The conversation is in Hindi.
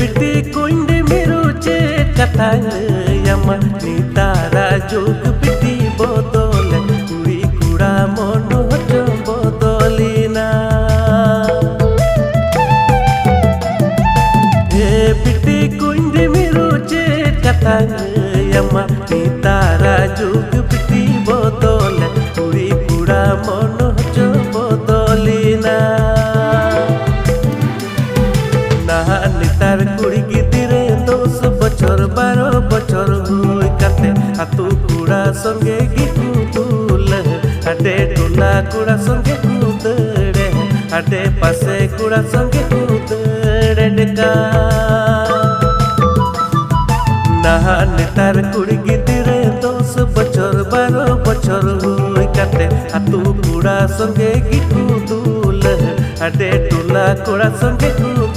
बिटी कुंडी मिरुचे कथांग यमा नितारा जुग बिटी बोदोले कुड़ी कुड़ा मोनो जो बोदोलीना बिटी कुंडी मिरुचे कथांग यमा नितारा जुग बिटी बोदोले कुड़ी कुड़ा मोनो जो बोदोलीना नितार कुड़ी गिदिरे 10 बछर 12 बछर हुई काते हाथू कुड़ा संगे गिकुदुल हाटे टोला कुड़ा संगे कुदड़े हाटे पासे कुड़ा संगे कुदड़े डेका नहा नितार कुड़ी गिदिरे 10 बछर 12 बछर हुई काते हाथू कुड़ा संगे गिकुदुल हाटे टोला कुड़ा संगे कुदड़े